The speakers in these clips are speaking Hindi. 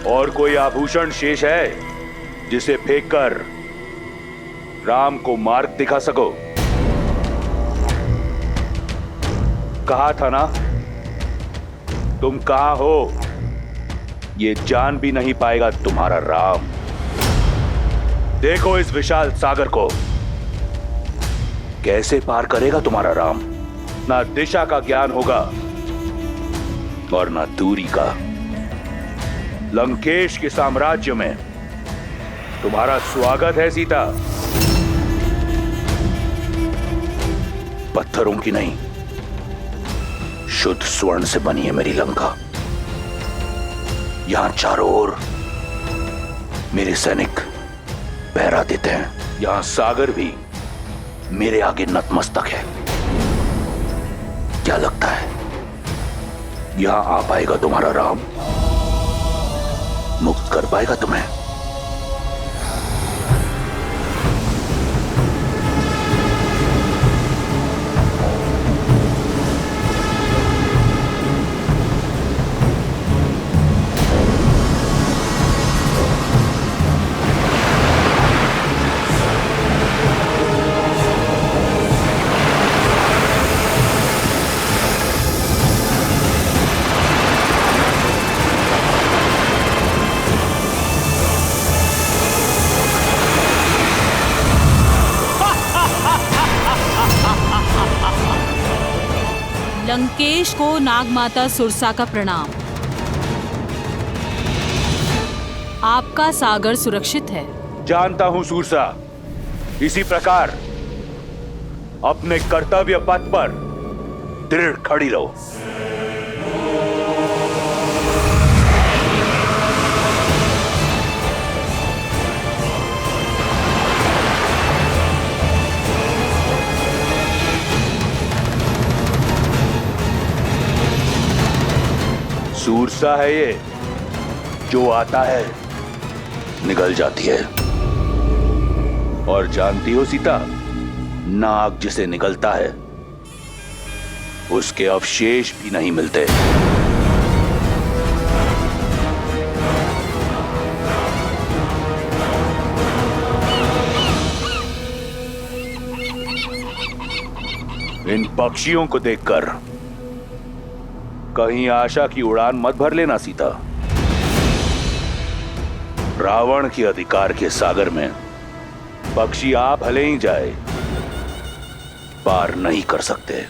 और कोई आभूषण शेष है जिसे फेंककर राम को मार्ग दिखा सको? कहा था ना, तुम कहां हो ये जान भी नहीं पाएगा तुम्हारा राम। देखो इस विशाल सागर को, कैसे पार करेगा तुम्हारा राम। ना दिशा का ज्ञान होगा और ना दूरी का। लंकेश के साम्राज्य में तुम्हारा स्वागत है सीता। पत्थरों की नहीं, शुद्ध स्वर्ण से बनी है मेरी लंका। यहां चारों ओर मेरे सैनिक पहरा देते हैं। यहां सागर भी मेरे आगे नतमस्तक है। क्या लगता है यहां आ पाएगा तुम्हारा राम? मुक्त कर पाएगा तुम्हें? लंकेश को नागमाता सुरसा का प्रणाम। आपका सागर सुरक्षित है। जानता हूं सुरसा। इसी प्रकार अपने कर्तव्य पथ पर दृढ़ खड़ी रहो। सुरसा है ये, जो आता है निगल जाती है। और जानती हो सीता, नाग जिसे निगलता है उसके अवशेष भी नहीं मिलते। इन पक्षियों को देखकर कहीं आशा की उड़ान मत भर लेना सीता। रावण के अधिकार के सागर में पक्षी आप भले ही जाए, पार नहीं कर सकते।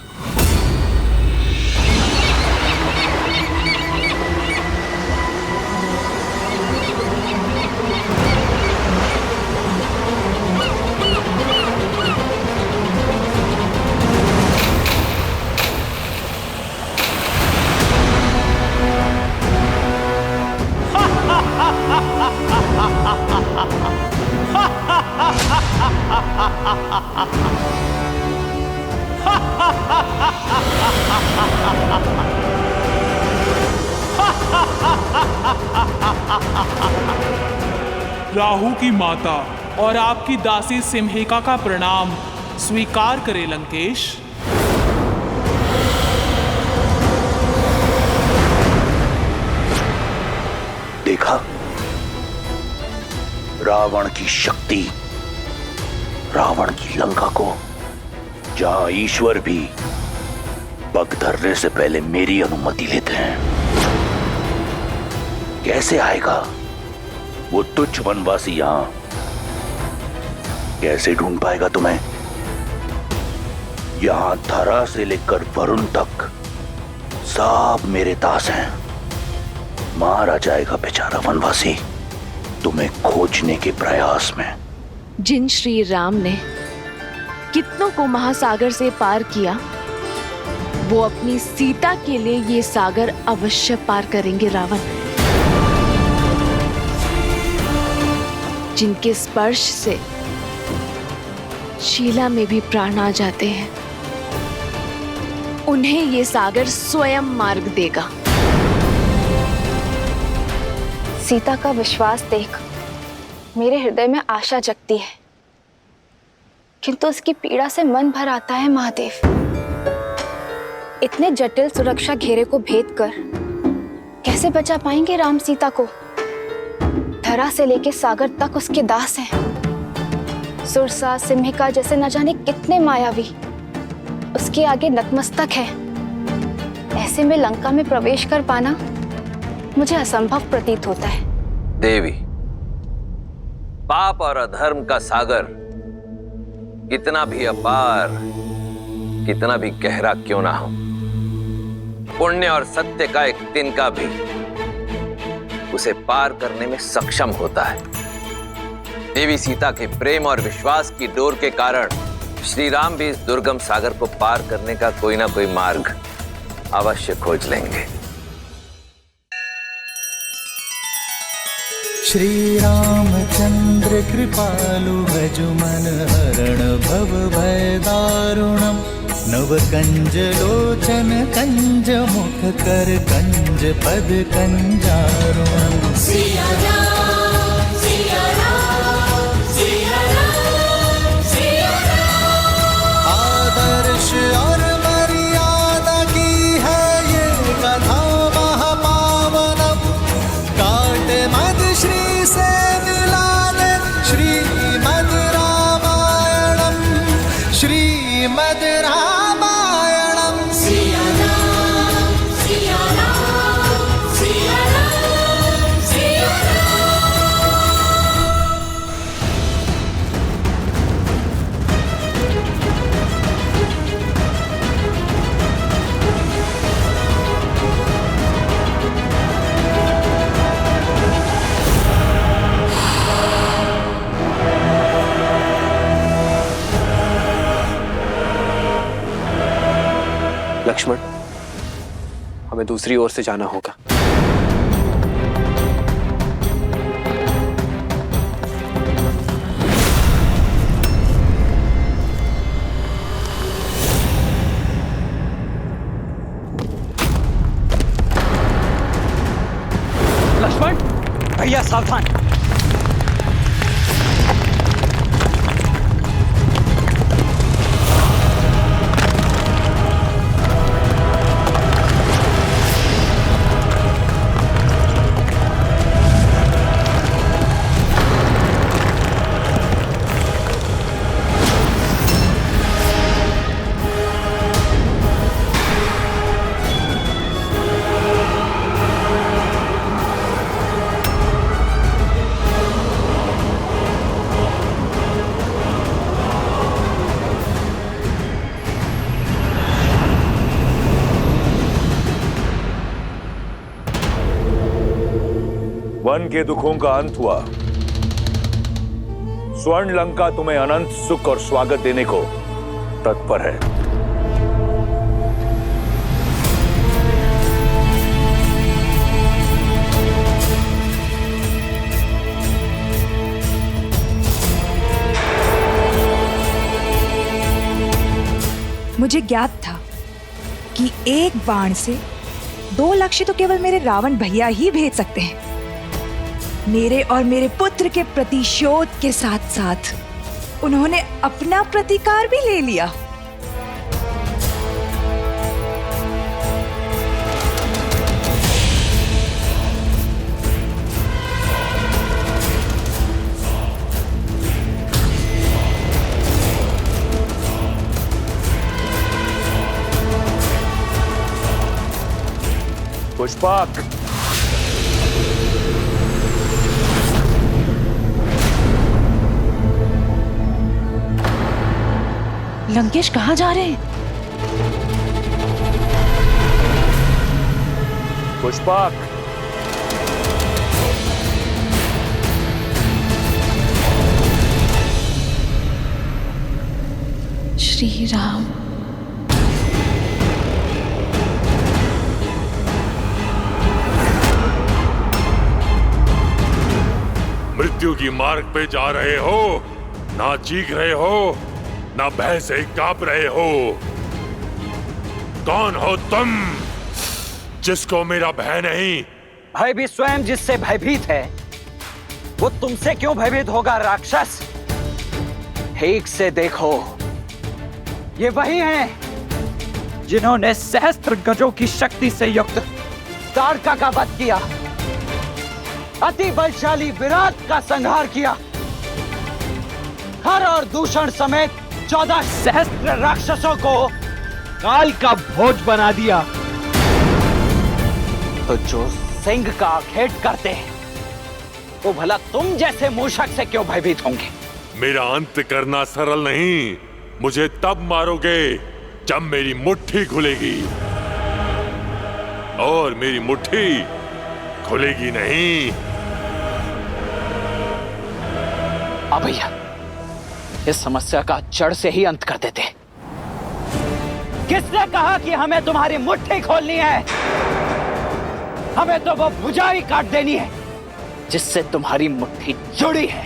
राहु की माता और आपकी दासी सिम्हिका का प्रणाम स्वीकार करे लंकेश। देखा रावण की शक्ति, रावण की लंका को, जहां ईश्वर भी पग धरने से पहले मेरी अनुमति लेते हैं। कैसे आएगा वो तुच्छ वनवासी यहां? कैसे ढूंढ पाएगा तुम्हें? यहां धरा से लेकर वरुण तक सब मेरे दास हैं। मारा जाएगा बेचारा वनवासी तुम्हें खोजने के प्रयास में। जिन श्री राम ने कितनों को महासागर से पार किया, वो अपनी सीता के लिए ये सागर अवश्य पार करेंगे रावण। जिनके स्पर्श से शीला में भी प्राण आ जाते हैं, उन्हें ये सागर स्वयं मार्ग देगा। सीता का विश्वास देख मेरे हृदय में आशा जगती है, किंतु उसकी पीड़ा से मन भर आता है महादेव। इतने जटिल सुरक्षा घेरे को भेद कर कैसे बचा पाएंगे राम सीता को? धरा से लेके सागर तक उसके दास हैं। सुरसा सिम्हिका जैसे न जाने कितने मायावी उसके आगे नतमस्तक है। ऐसे में लंका में प्रवेश कर पाना मुझे असंभव प्रतीत होता है। देवी, पाप और अधर्म का सागर कितना भी अपार, कितना भी गहरा क्यों ना हो, पुण्य और सत्य का एक तिनका भी उसे पार करने में सक्षम होता है। देवी सीता के प्रेम और विश्वास की डोर के कारण श्री राम भी इस दुर्गम सागर को पार करने का कोई ना कोई मार्ग अवश्य खोज लेंगे। श्री रामचंद्र कृपालु भजुमन हरण भव भय दारुणम नव कंज लोचन कंज मुख कर कंज पद कंजारुणम। सिया राम, सिया राम, सिया राम, सिया राम। आदर्श और मर्यादा की है ये कथा महापावनम। काट मद श्री से मिला दे श्रीमद् रामायणम, श्रीमद् रामायणम। सिया राम, सिया राम, सिया राम, सिया राम। लक्ष्मण, हमें दूसरी ओर से जाना होगा। लक्ष्मण, भैया सावधान। वन के दुखों का अंत हुआ। स्वर्ण लंका तुम्हें अनंत सुख और स्वागत देने को तत्पर है। मुझे ज्ञात था कि एक बाण से 2 लक्ष्य तो केवल मेरे रावण भैया ही भेज सकते हैं। मेरे और मेरे पुत्र के प्रतिशोध के साथ साथ उन्होंने अपना प्रतिकार भी ले लिया। पुष्पक, लंकेश कहाँ जा रहे हैं? पुष्पक, श्री राम। मृत्यु की मार्ग पे जा रहे हो, ना चीख रहे हो, ना भय से कांप रहे हो। कौन हो तुम जिसको मेरा भय नहीं? भय भी स्वयं जिससे भयभीत है, वो तुमसे क्यों भयभीत होगा राक्षस? ठीक से देखो, ये वही हैं जिन्होंने सहस्त्र गजों की शक्ति से युक्त ताड़का का वध किया। अति बलशाली विराट का संहार किया, खर और दूषण समेत 14 सहस्त्र राक्षसों को काल का भोज बना दिया, तो जो सिंह का आखेट करते हैं वो भला तुम जैसे मूषक से क्यों भयभीत होंगे? मेरा अंत करना सरल नहीं। मुझे तब मारोगे जब मेरी मुट्ठी खुलेगी, और मेरी मुट्ठी खुलेगी नहीं। अब भैया इस समस्या का जड़ से ही अंत कर देते। किसने कहा कि हमें तुम्हारी मुट्ठी खोलनी है? हमें तो वो भुजा ही काट देनी है जिससे तुम्हारी मुट्ठी जुड़ी है।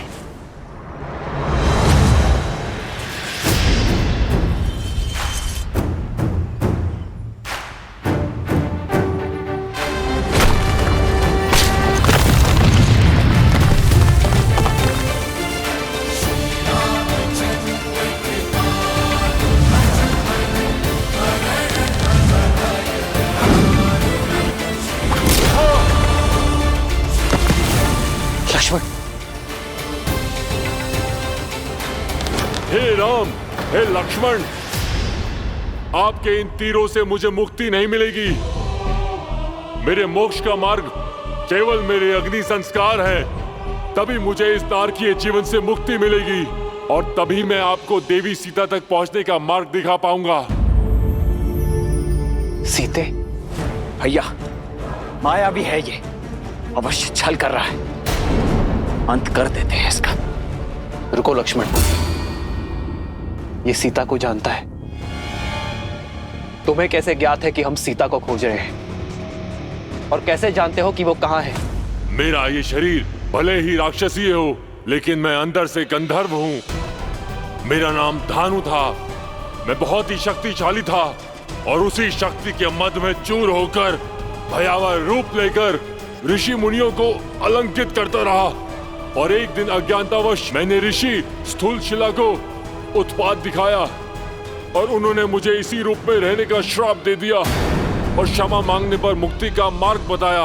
हे राम, हे लक्ष्मण, आपके इन तीरों से मुझे मुक्ति नहीं मिलेगी। मेरे मोक्ष का मार्ग केवल मेरे अग्नि संस्कार है। तभी मुझे इस नारकीय जीवन से मुक्ति मिलेगी, और तभी मैं आपको देवी सीता तक पहुंचने का मार्ग दिखा पाऊंगा। सीते भैया, माया भी है ये, अवश्य छल कर रहा है। अंत कर देते हैं इसका। रुको लक्ष्मण, ये सीता को जानता है। तुम्हें कैसे ज्ञात है कि हम सीता को खोज रहे हैं? और कैसे जानते हो कि वो कहाँ है? मेरा ये शरीर भले ही राक्षसीय हो, लेकिन मैं अंदर से गंधर्व हूँ। मेरा नाम धानु था। मैं बहुत ही शक्तिशाली था, और उसी शक्ति के मद में चूर होकर भयावह रूप लेकर ऋषि मुनियों को अलंकित करता रहा। और एक दिन अज्ञानतावश मैंने ऋषि स्थूलशिला को उत्पात दिखाया, और उन्होंने मुझे इसी रूप में रहने का श्राप दे दिया, और क्षमा मांगने पर मुक्ति का मार्ग बताया।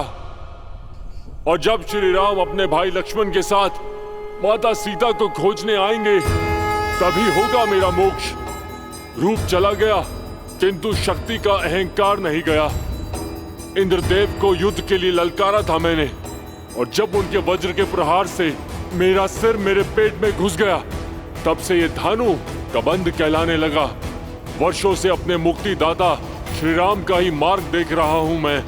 और जब श्री राम अपने भाई लक्ष्मण के साथ माता सीता को खोजने आएंगे, तभी होगा मेरा मोक्ष। रूप चला गया, किंतु शक्ति का अहंकार नहीं गया। इंद्रदेव को युद्ध के लिए ललकारा था मैंने, और जब उनके वज्र के प्रहार से मेरा सिर मेरे पेट में घुस गया, तब से ये धानु कबंध कहलाने लगा। वर्षों से अपने मुक्तिदाता श्री राम का ही मार्ग देख रहा हूं मैं।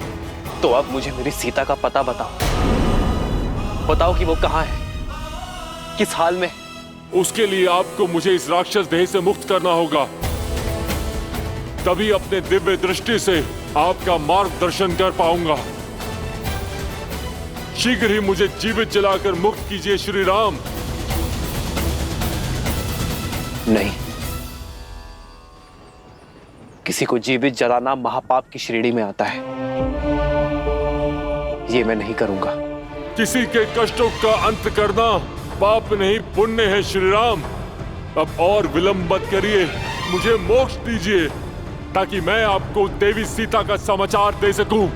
तो अब मुझे मेरी सीता का पता बताओ। बताओ कि वो कहाँ है, किस हाल में। उसके लिए आपको मुझे इस राक्षस देह से मुक्त करना होगा। तभी अपने दिव्य दृष्टि से आपका मार्गदर्शन कर पाऊंगा। शीघ्र ही मुझे जीवित जलाकर मुक्त कीजिए श्री राम। नहीं, किसी को जीवित जलाना महापाप की श्रेणी में आता है। ये मैं नहीं करूंगा। किसी के कष्टों का अंत करना पाप नहीं पुण्य है श्री राम। अब और विलंब मत करिए, मुझे मोक्ष दीजिए, ताकि मैं आपको देवी सीता का समाचार दे सकूं।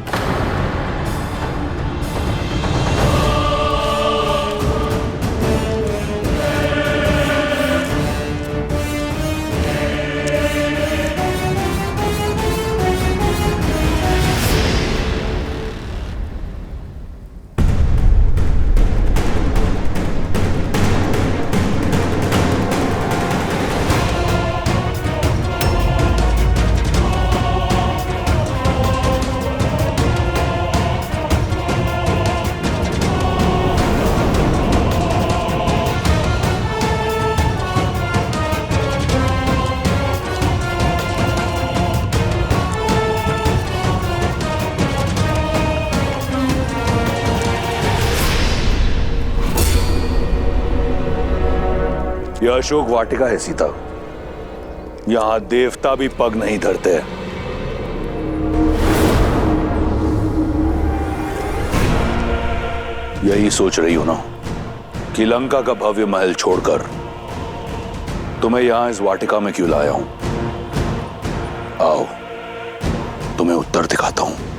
यह अशोक वाटिका है सीता। यहां देवता भी पग नहीं धरते। यही सोच रही हो ना कि लंका का भव्य महल छोड़कर तुम्हें यहां इस वाटिका में क्यों लाया हूं? आओ, तुम्हें उत्तर दिखाता हूं।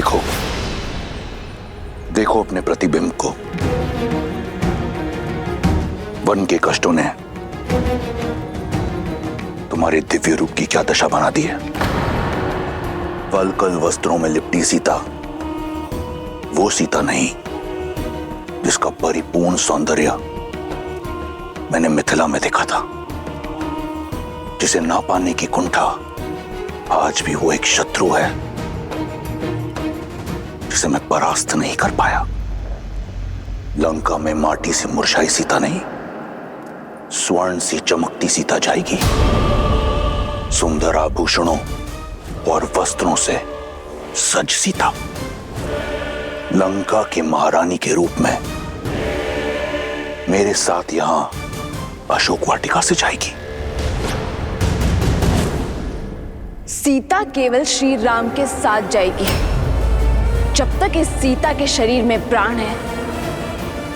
देखो, देखो अपने प्रतिबिंब को। वन के कष्टों ने तुम्हारे दिव्य रूप की क्या दशा बना दी है। वल्कल वस्त्रों में लिपटी सीता वो सीता नहीं जिसका परिपूर्ण सौंदर्य मैंने मिथिला में देखा था, जिसे ना पाने की कुंठा आज भी वो एक शत्रु है जिसे मैं परास्त नहीं कर पाया। लंका में माटी से मुरझाई सीता नहीं, स्वर्ण सी चमकती सीता जाएगी। सुंदर आभूषणों और वस्त्रों से सज सीता लंका की महारानी के रूप में मेरे साथ यहां अशोक वाटिका से जाएगी। सीता केवल श्री राम के साथ जाएगी। जब तक इस सीता के शरीर में प्राण है,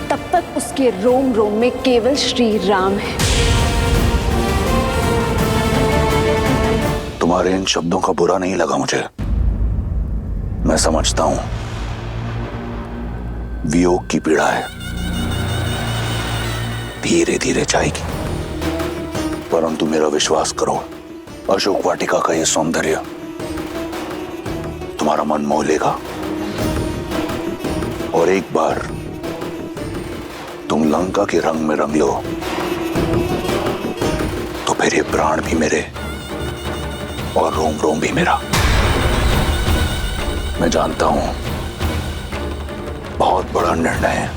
तब तक उसके रोम रोम में केवल श्री राम है। तुम्हारे इन शब्दों का बुरा नहीं लगा मुझे। मैं समझता हूं वियोग की पीड़ा है, धीरे धीरे जाएगी। परंतु मेरा विश्वास करो, अशोक वाटिका का यह सौंदर्य तुम्हारा मन मोह लेगा और एक बार तुम लंका के रंग में रंग लो तो फिर ये प्राण भी मेरे और रोम रोम भी मेरा। मैं जानता हूं बहुत बड़ा निर्णय है,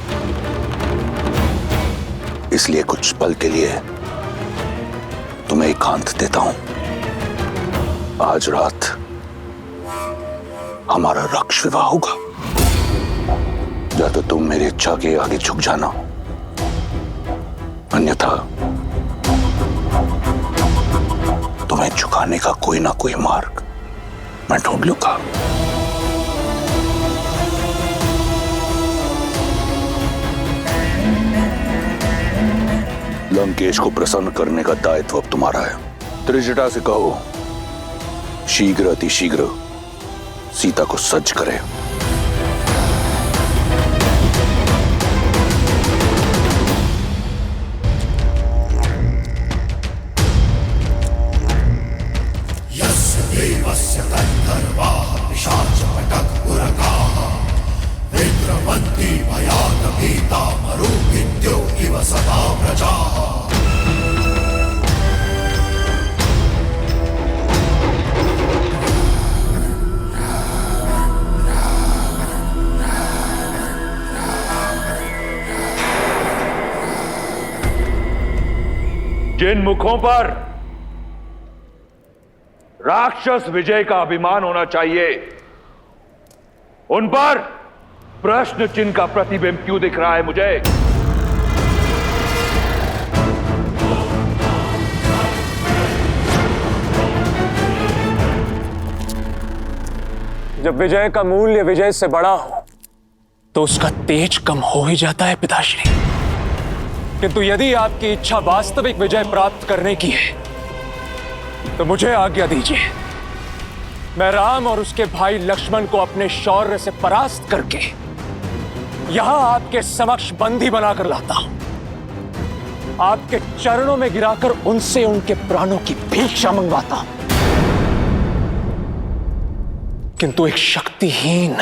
इसलिए कुछ पल के लिए तुम्हें एकांत देता हूं। आज रात हमारा रक्ष विवाह होगा। या तो तुम मेरी इच्छा के आगे झुक जाना, अन्यथा तुम्हें झुकाने का कोई ना कोई मार्ग मैं ढूंढ लूंगा। लंकेश को प्रसन्न करने का दायित्व अब तुम्हारा है। त्रिजटा से कहो शीघ्र अतिशीघ्र सीता को सज्ज करे। यस्य देवस्य गन्धर्वाः पिशाचपटकपुरकाः विद्रवन्ति भयात् भीता मरुभिद्यो इव सदा प्रजाः। जिन मुखों पर राक्षस विजय का अभिमान होना चाहिए, उन पर प्रश्न चिन्ह का प्रतिबिंब क्यों दिख रहा है मुझे? जब विजय का मूल्य विजय से बड़ा हो तो उसका तेज कम हो ही जाता है पिताश्री। किंतु यदि आपकी इच्छा वास्तविक विजय प्राप्त करने की है तो मुझे आज्ञा दीजिए, मैं राम और उसके भाई लक्ष्मण को अपने शौर्य से परास्त करके यहां आपके समक्ष बंदी बनाकर लाता हूं। आपके चरणों में गिराकर उनसे उनके प्राणों की भिक्षा मंगवाता हूं। किंतु एक शक्तिहीन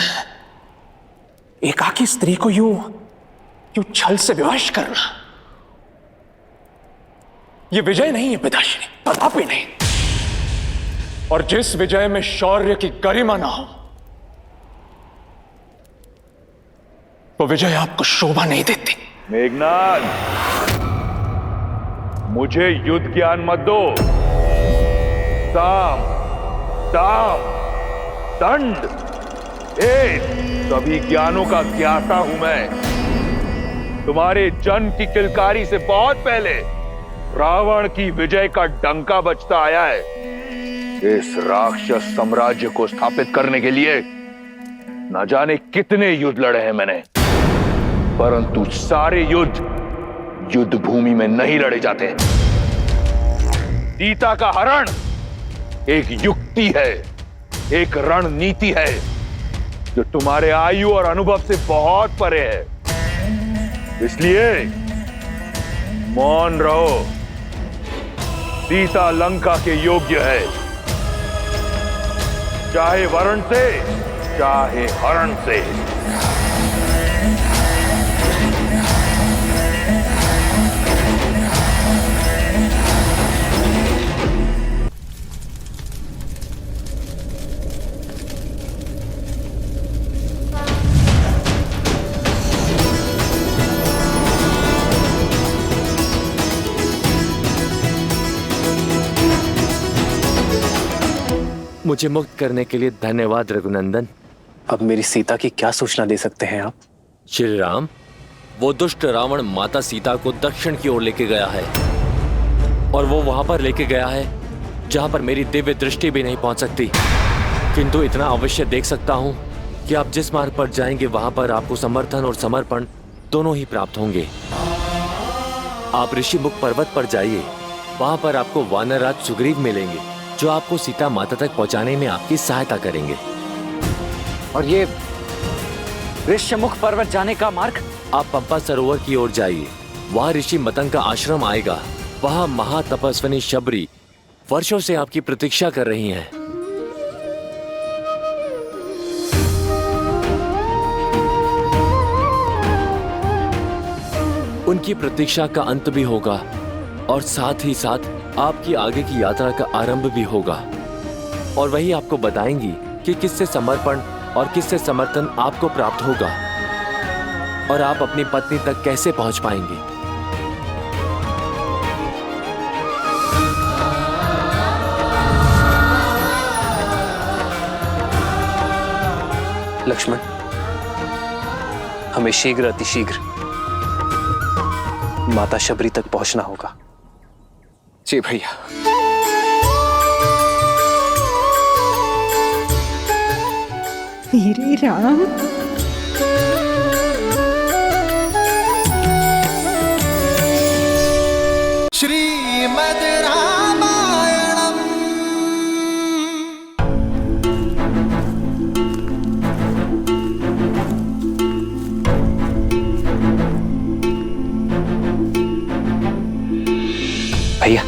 एकाकी स्त्री को यूं छल से विवश करना, यह विजय नहीं है पिताश्री, कदापि नहीं। और जिस विजय में शौर्य की गरिमा ना हो, वो विजय आपको शोभा नहीं देती। मेघनाद, मुझे युद्ध ज्ञान मत दो। साम, दाम, दंड, सभी ज्ञानों का ज्ञाता हूं मैं। तुम्हारे जन्म की किलकारी से बहुत पहले रावण की विजय का डंका बजता आया है। इस राक्षस साम्राज्य को स्थापित करने के लिए न जाने कितने युद्ध लड़े हैं मैंने, परंतु सारे युद्ध युद्ध भूमि में नहीं लड़े जाते। सीता का हरण एक युक्ति है, एक रणनीति है। जो तुम्हारे आयु और अनुभव से बहुत परे है। इसलिए मौन रहो। सीता लंका के योग्य है, चाहे वरण से चाहे हरण से। मुझे मुक्त करने के लिए धन्यवाद रघुनंदन। अब मेरी सीता की क्या सूचना दे सकते हैं आप? श्री राम, वो दुष्ट रावण माता सीता को दक्षिण की ओर लेके गया है और वो वहां पर लेके गया है जहां पर मेरी दिव्य दृष्टि भी नहीं पहुंच सकती। किंतु इतना अवश्य देख सकता हूं कि आप जिस मार्ग पर जाएंगे वहां पर आपको समर्थन और समर्पण दोनों ही प्राप्त होंगे। आप ऋषिमुख पर्वत पर जाइए, वहां पर आपको वानरराज सुग्रीव मिलेंगे जो आपको सीता माता तक पहुंचाने में आपकी सहायता करेंगे। और ये ऋषिमुख पर्वत जाने का मार्ग? आप पंपा सरोवर की ओर जाइए, वहां ऋषि मतंग का आश्रम आएगा। वहां महातपस्विनी शबरी वर्षों से आपकी प्रतीक्षा कर रही हैं। उनकी प्रतीक्षा का अंत भी होगा और साथ ही साथ आपकी आगे की यात्रा का आरंभ भी होगा। और वही आपको बताएंगी कि किससे समर्पण और किससे समर्थन आपको प्राप्त होगा और आप अपनी पत्नी तक कैसे पहुंच पाएंगे। लक्ष्मण, हमें शीघ्र अतिशीघ्र माता शबरी तक पहुंचना होगा। जी भैया। मेरे राम, श्रीमद् रामायणम्। भैया,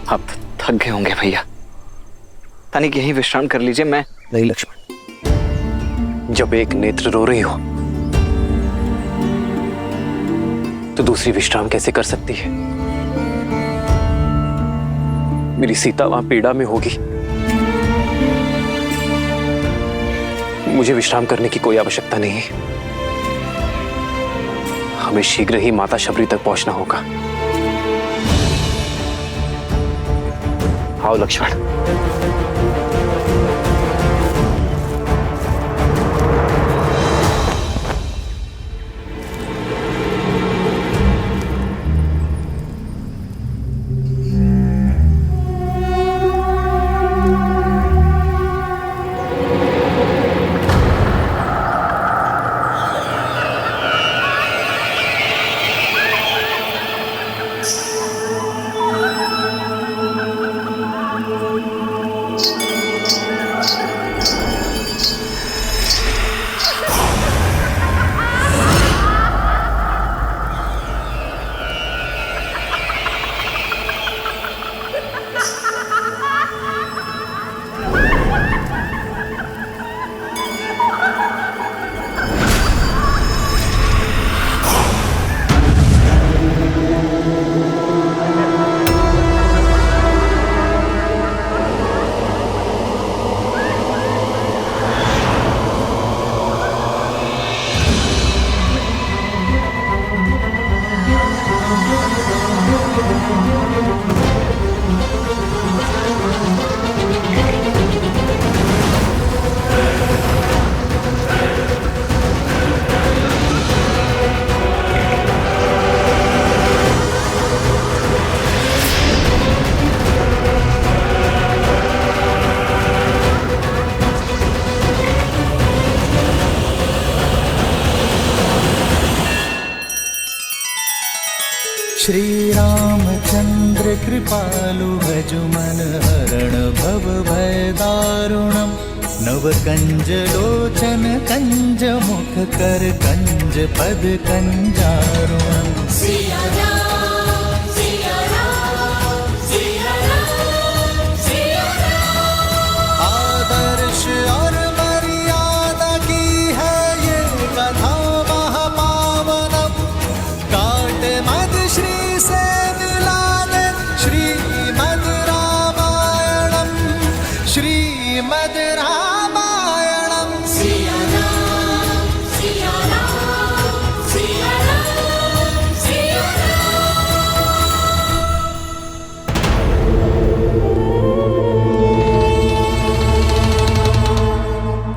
आप थक गए होंगे भैया, तनिक यहीं विश्राम कर लीजिए। मैं नहीं लक्ष्मण, जब एक नेत्र रो रही हो तो दूसरी विश्राम कैसे कर सकती है? मेरी सीता वहां पीड़ा में होगी, मुझे विश्राम करने की कोई आवश्यकता नहीं है। हमें शीघ्र ही माता शबरी तक पहुंचना होगा। आओ लक्ष्मण। श्री रामचंद्र कृपालु भजु मन हरण भव भय दारुणम नव कंज लोचन कंज मुख कर कंज पद कंजारुणम। सिया राम सिया राम सिया राम सिया राम। आदर्श और मर्यादा की है ये कथा महापावनम काट मद श्री से मिला दे श्रीमद् रामायणम श्रीमद् रामायणम। सिया राम सिया राम सिया राम सिया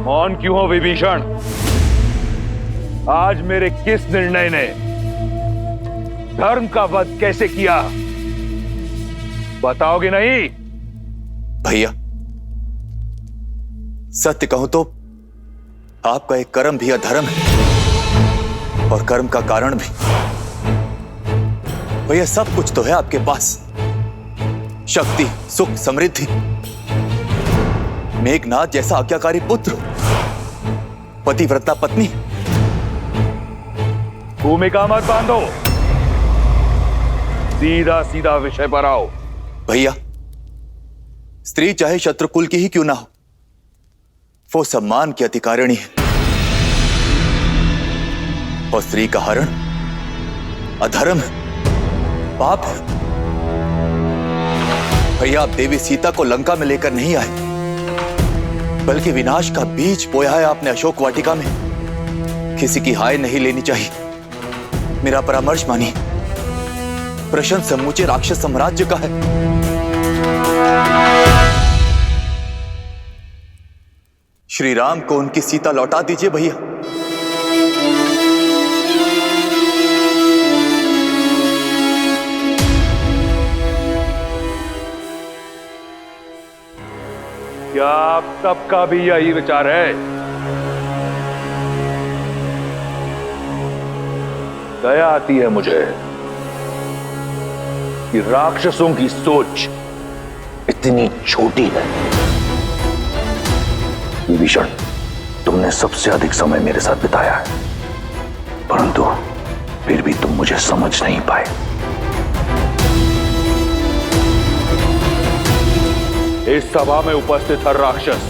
मौन क्यों हो विभीषण? आज मेरे किस निर्णय ने धर्म का वध कैसे किया, बताओगे नहीं? भैया, सत्य कहूं तो आपका एक कर्म भी अधर्म है और कर्म का कारण भी। भैया, सब कुछ तो है आपके पास, शक्ति, सुख, समृद्धि, मेघनाथ जैसा आज्ञाकारी पुत्र, पतिव्रता पत्नी। भूमिका मत बांधो, सीधा सीधा विषय पर आओ। भैया, स्त्री चाहे शत्रुकुल की ही क्यों ना हो, वो सम्मान की अधिकारिणी है और स्त्री का हरण अधर्म है, पाप है। भैया, आप देवी सीता को लंका में लेकर नहीं आए, बल्कि विनाश का बीज बोया है आपने अशोक वाटिका में। किसी की हाय नहीं लेनी चाहिए, मेरा परामर्श मानिए। प्रश्न समूचे राक्षस साम्राज्य का है। श्री राम को उनकी सीता लौटा दीजिए भैया। क्या आप सबका भी यही विचार है? दया आती है मुझे कि राक्षसों की सोच इतनी छोटी है। विभीषण, तुमने सबसे अधिक समय मेरे साथ बिताया है, परंतु फिर भी तुम मुझे समझ नहीं पाए। इस सभा में उपस्थित हर राक्षस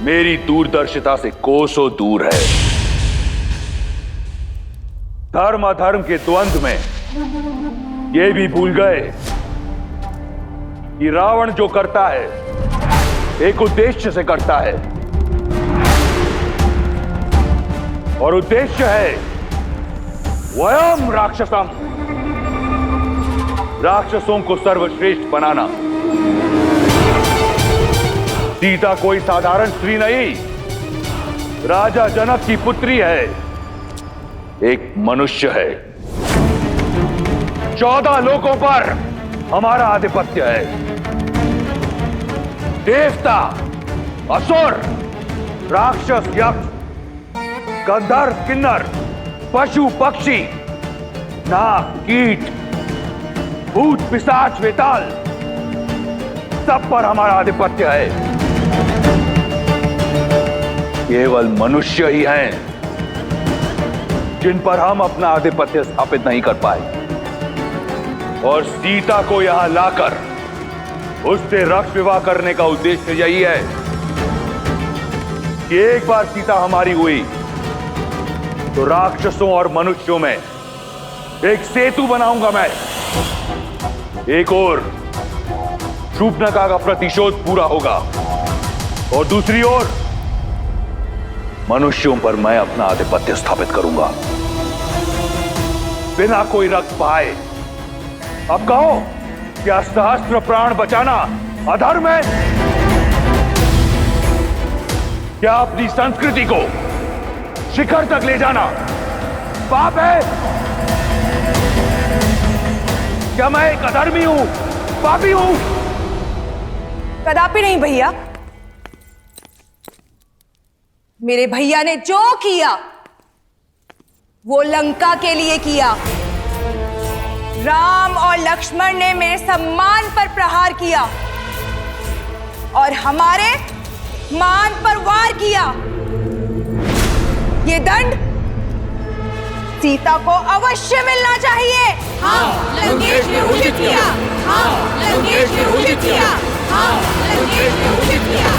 मेरी दूरदर्शिता से कोसों दूर है। धर्म अधर्म के द्वंद्व में ये भी भूल गए कि रावण जो करता है एक उद्देश्य से करता है, और उद्देश्य है वयम राक्षसम, राक्षसों को सर्वश्रेष्ठ बनाना। सीता कोई साधारण स्त्री नहीं, राजा जनक की पुत्री है, एक मनुष्य है। 14 लोकों पर हमारा आधिपत्य है। देवता, असुर, राक्षस, यक्ष, गंधर्व, किन्नर, पशु, पक्षी, नाग, कीट, भूत, पिशाच, वेताल, सब पर हमारा आधिपत्य है। केवल मनुष्य ही हैं जिन पर हम अपना आधिपत्य स्थापित नहीं कर पाए, और सीता को यहां लाकर उससे रक्त विवाह करने का उद्देश्य यही है कि एक बार सीता हमारी हुई तो राक्षसों और मनुष्यों में एक सेतु बनाऊंगा मैं। एक ओर शूर्पणखा का प्रतिशोध पूरा होगा और दूसरी ओर मनुष्यों पर मैं अपना आधिपत्य स्थापित करूंगा बिना कोई रक्त पाए। अब कहो, क्या सहस्त्र प्राण बचाना अधर्म है? क्या अपनी संस्कृति को शिखर तक ले जाना पाप है? क्या मैं एक अधर्मी हूं, पापी हूं? कदापि नहीं भैया। मेरे भैया ने जो किया वो लंका के लिए किया, राम और लक्ष्मण ने मेरे सम्मान पर प्रहार किया और हमारे मान पर वार किया। ये दंड सीता को अवश्य मिलना चाहिए। हाँ, लंकेश ने उचित किया। हाँ, लंकेश ने उचित किया। हाँ, लंकेश ने उचित किया।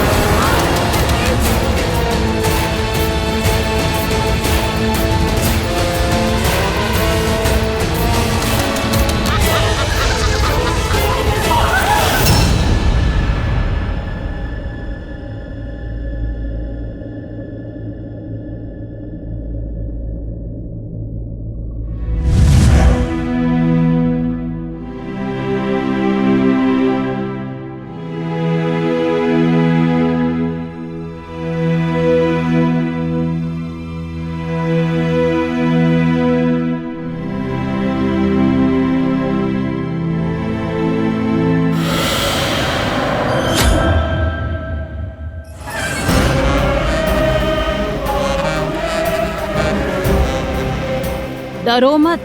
डरो मत,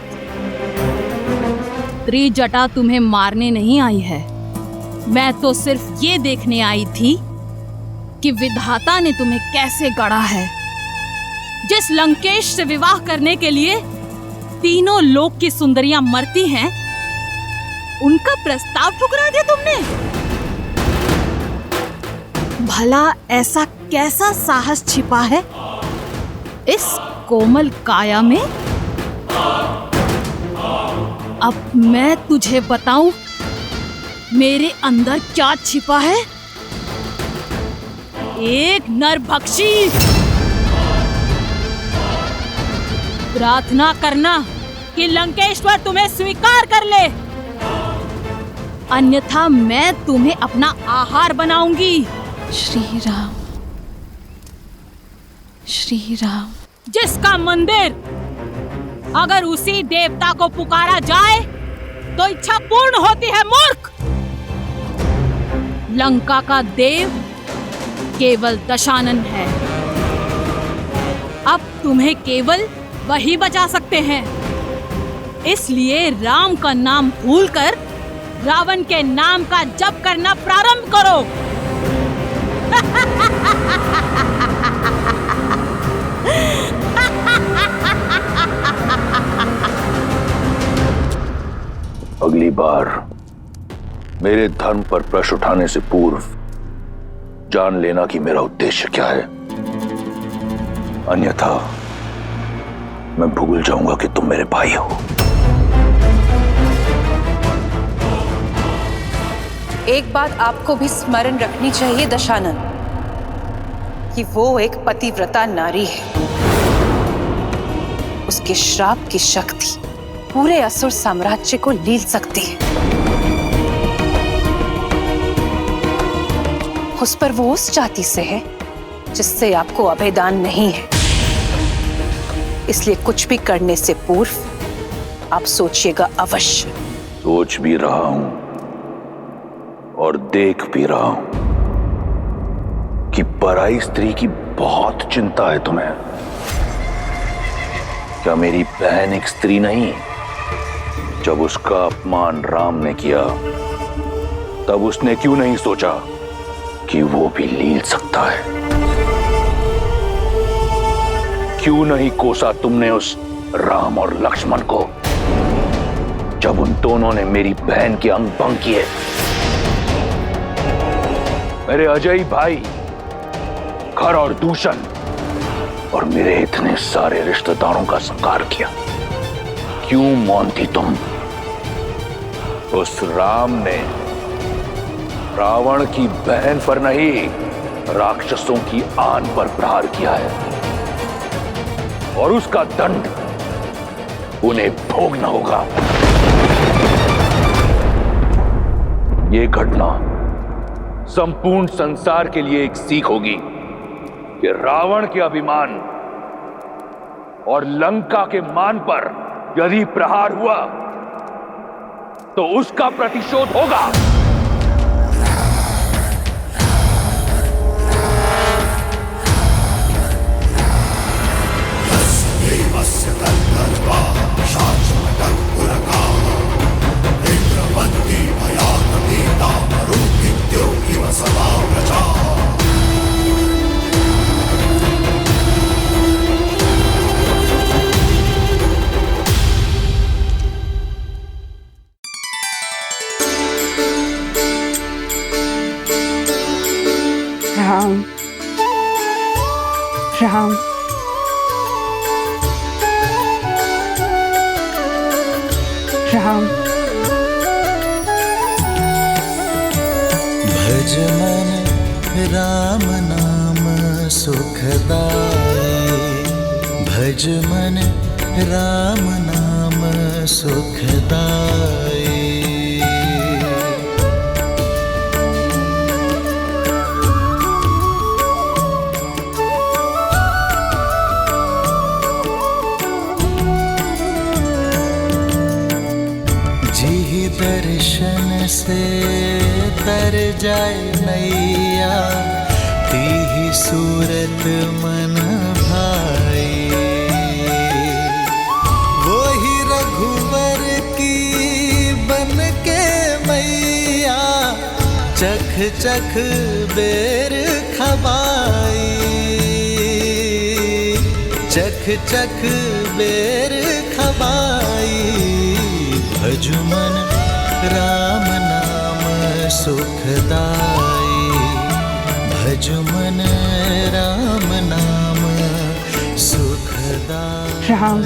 त्रिजटा तुम्हें मारने नहीं आई है। मैं तो सिर्फ ये देखने आई थी कि विधाता ने तुम्हें कैसे गढ़ा है। जिस लंकेश से विवाह करने के लिए तीनों लोक की सुंदरियां मरती हैं, उनका प्रस्ताव ठुकरा दिया तुमने। भला ऐसा कैसा साहस छिपा है इस कोमल काया में? अब मैं तुझे बताऊं मेरे अंदर क्या छिपा है। एक नरभक्षी। प्रार्थना करना कि लंकेश्वर तुम्हें स्वीकार कर ले, अन्यथा मैं तुम्हें अपना आहार बनाऊंगी। श्री राम, श्री राम। जिसका मंदिर अगर उसी देवता को पुकारा जाए तो इच्छा पूर्ण होती है मूर्ख। लंका का देव केवल दशानन है। अब तुम्हें केवल वही बचा सकते हैं। इसलिए राम का नाम भूलकर रावण के नाम का जप करना प्रारंभ करो। अगली बार मेरे धर्म पर प्रश्न उठाने से पूर्व जान लेना कि मेरा उद्देश्य क्या है, अन्यथा मैं भूल जाऊंगा कि तुम मेरे भाई हो। एक बात आपको भी स्मरण रखनी चाहिए दशानन, कि वो एक पतिव्रता नारी है। उसके श्राप की शक्ति पूरे असुर साम्राज्य को लील सकती है। उस पर वो उस जाति से है जिससे आपको अभेदान नहीं है। इसलिए कुछ भी करने से पूर्व आप सोचिएगा अवश्य। सोच भी रहा हूं और देख भी रहा हूं कि पराई स्त्री की बहुत चिंता है तुम्हें। क्या मेरी बहन एक स्त्री नहीं? जब उसका अपमान राम ने किया तब उसने क्यों नहीं सोचा कि वो भी लील सकता है? क्यों नहीं कोसा तुमने उस राम और लक्ष्मण को जब उन दोनों ने मेरी बहन के अंग भंग किए? मेरे अजय भाई खर और दूषण और मेरे इतने सारे रिश्तेदारों का संहार किया। क्यों मौन थी तुम? उस राम ने रावण की बहन पर नहीं, राक्षसों की आन पर प्रहार किया है और उसका दंड उन्हें भोगना होगा। ये घटना संपूर्ण संसार के लिए एक सीख होगी कि रावण के अभिमान और लंका के मान पर यदि प्रहार हुआ तो उसका प्रतिशोध होगा। राम राम राम। भज मन राम नाम सुखदाई, भज मन राम नाम सुखदाई। जी दर्शन से तर जाए नैया, तीही सूरत मन भाई। वो ही रघुवर की बन के मैया, चख चख बेर खबाई, चख चख बेर खबाई। भज मन राम नाम सुखदाई, भज मन राम नाम सुखदाई। राम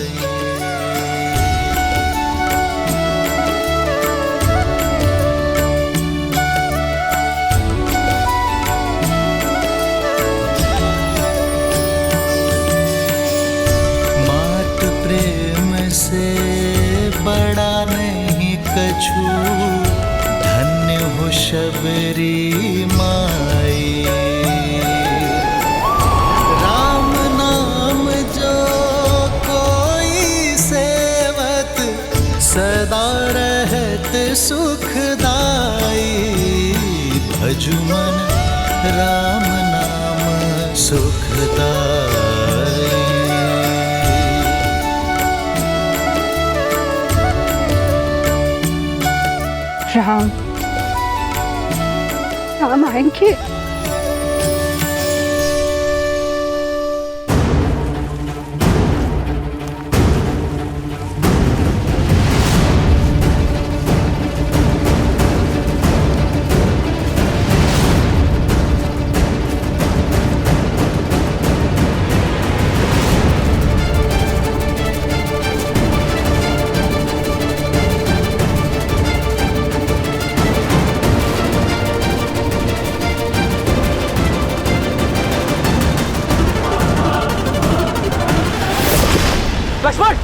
मात प्रेम से बड़ा नहीं कछु, धन्य हो शबरी माई। राम नाम जो कोई सेवत, सदा रहत सुखदाई। भज मन राम नाम सुखदाई। राम राम आएंगे। लक्ष्मण!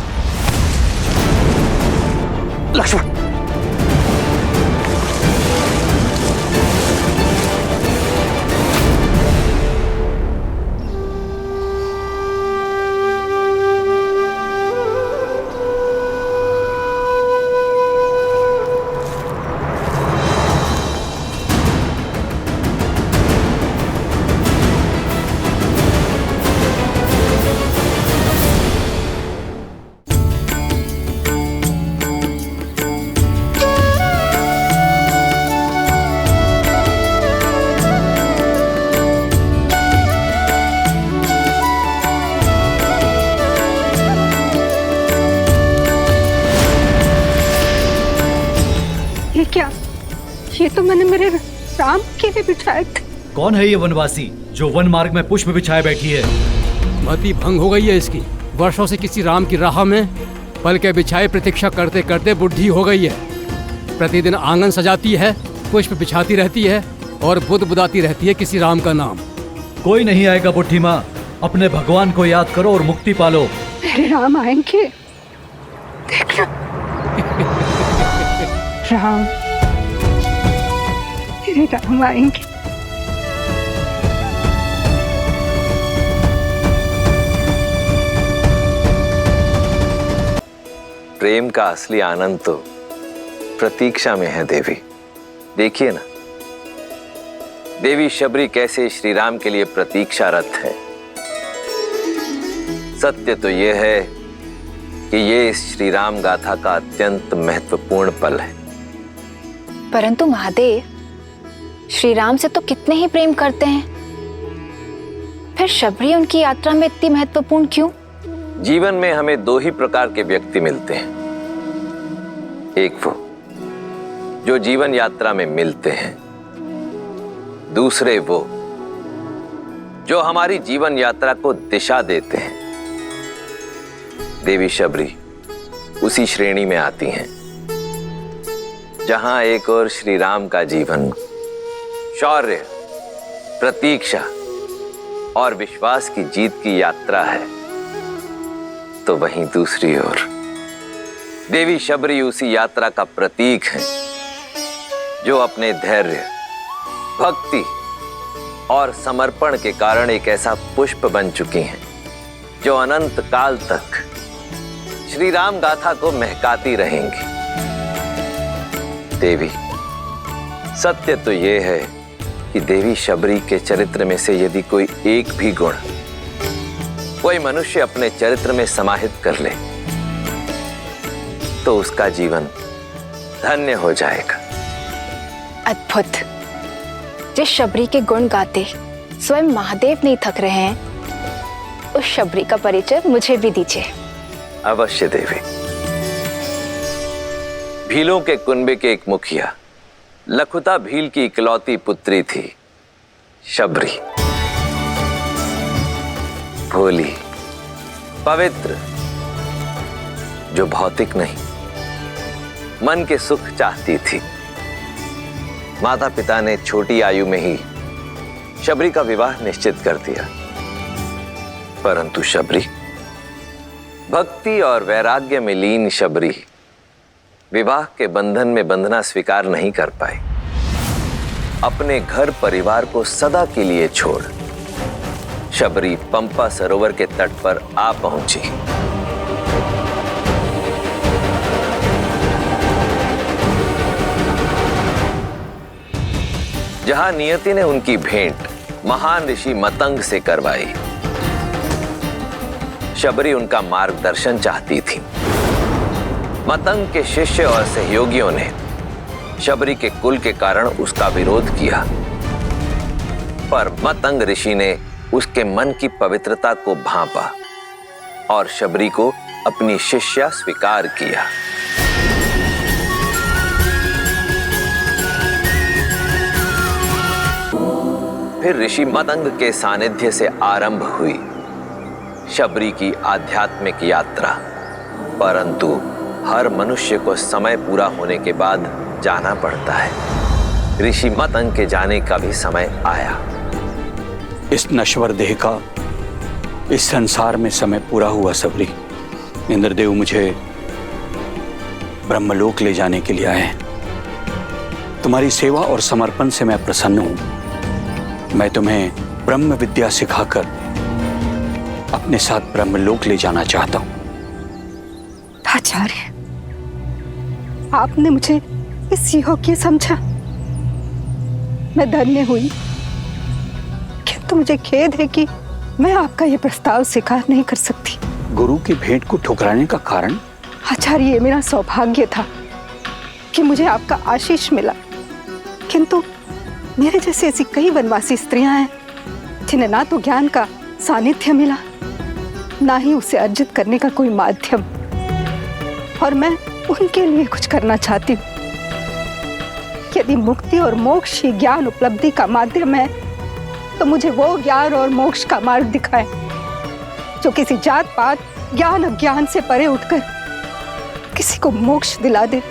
लक्ष्मण! ये क्या? ये तो मैंने मेरे राम के लिए बिछाए थे। कौन है ये वनवासी जो वन मार्ग में पुष्प बिछाए बैठी है? मति भंग हो गई है इसकी। वर्षों से किसी राम की राह में पल के बिछाए प्रतीक्षा करते करते बुढ़ी हो गई है। प्रतिदिन आंगन सजाती है, पुष्प बिछाती रहती है और बुदाती रहती है किसी राम का नाम। कोई नहीं आएगा बुढ़ी माँ, अपने भगवान को याद करो और मुक्ति पालो। मेरे राम आएंगे, देखना। राम, मेरे राम आएंगे। प्रेम का असली आनंद तो प्रतीक्षा में है देवी। देखिए ना, देवी शबरी कैसे श्री राम के लिए प्रतीक्षारत है। सत्य तो यह है कि ये इस श्री राम गाथा का अत्यंत महत्वपूर्ण पल है। परंतु महादेव, श्री राम से तो कितने ही प्रेम करते हैं, फिर शबरी उनकी यात्रा में इतनी महत्वपूर्ण क्यों? जीवन में हमें दो ही प्रकार के व्यक्ति मिलते हैं। एक वो जो जीवन यात्रा में मिलते हैं, दूसरे वो जो हमारी जीवन यात्रा को दिशा देते हैं। देवी शबरी उसी श्रेणी में आती हैं जहां एक और श्री राम का जीवन शौर्य, प्रतीक्षा और विश्वास की जीत की यात्रा है, तो वहीं दूसरी ओर देवी शबरी उसी यात्रा का प्रतीक है जो अपने धैर्य, भक्ति और समर्पण के कारण एक ऐसा पुष्प बन चुकी हैं जो अनंत काल तक श्री राम गाथा को महकाती रहेंगी। देवी, सत्य तो यह है कि देवी शबरी के चरित्र में से यदि कोई एक भी गुण कोई मनुष्य अपने चरित्र में समाहित कर ले तो उसका जीवन धन्य हो जाएगा। अद्भुत। जिस शबरी के गुण गाते स्वयं महादेव नहीं थक रहे हैं, उस शबरी का परिचय मुझे भी दीजिए। अवश्य देवी। भीलों के कुनबे के एक मुखिया लखुता भील की इकलौती पुत्री थी शबरी। भोली, पवित्र, जो भौतिक नहीं मन के सुख चाहती थी। माता पिता ने छोटी आयु में ही शबरी का विवाह निश्चित कर दिया, परंतु शबरी, भक्ति और वैराग्य में लीन शबरी विवाह के बंधन में बंधना स्वीकार नहीं कर पाई। अपने घर परिवार को सदा के लिए छोड़ शबरी पंपा सरोवर के तट पर आ पहुंची। जहां नियति ने उनकी भेंट महान ऋषि मतंग से करवाई। शबरी उनका मार्गदर्शन चाहती थी। मतंग के शिष्य और सहयोगियों ने शबरी के कुल के कारण उसका विरोध किया, पर मतंग ऋषि ने उसके मन की पवित्रता को भांपा और शबरी को अपनी शिष्या स्वीकार किया। फिर ऋषि मतंग के सानिध्य से आरंभ हुई शबरी की आध्यात्मिक यात्रा, परंतु हर मनुष्य को समय पूरा होने के बाद जाना पड़ता है। ऋषि मतंग के जाने का भी समय आया। इस नश्वर देह का इस संसार में समय पूरा हुआ शबरी। इंद्रदेव मुझे ब्रह्मलोक ले जाने के लिए आए हैं। तुम्हारी सेवा और समर्पण से मैं प्रसन्न हूं। मैं तुम्हें ब्रह्म विद्या सिखाकर अपने साथ ब्रह्मलोक ले जाना चाहता हूं। आचार्य, आपने मुझे इस योग्य समझा। मैं धन्य हुई, किंतु मुझे खेद है कि मैं आपका यह प्रस्ताव स्वीकार नहीं कर सकती। गुरु की भेंट को ठुकराने का कारण? आचार्य, ये मेरा सौभाग्य था कि मुझे आपका आशीष मिला, किंतु मेरे जैसे ऐसी कई वनवासी स्त्रियां हैं जिन्हें ना तो ज्ञान का सानिध्य मिला, ना ही उसे अर्जित करने का कोई माध्यम, और मैं उनके लिए कुछ करना चाहती हूँ। यदि मुक्ति और मोक्ष ही ज्ञान उपलब्धि का माध्यम है, तो मुझे वो ज्ञान और मोक्ष का मार्ग दिखाए जो किसी जात पात, ज्ञान अज्ञान से परे उठकर किसी को मोक्ष दिला दे।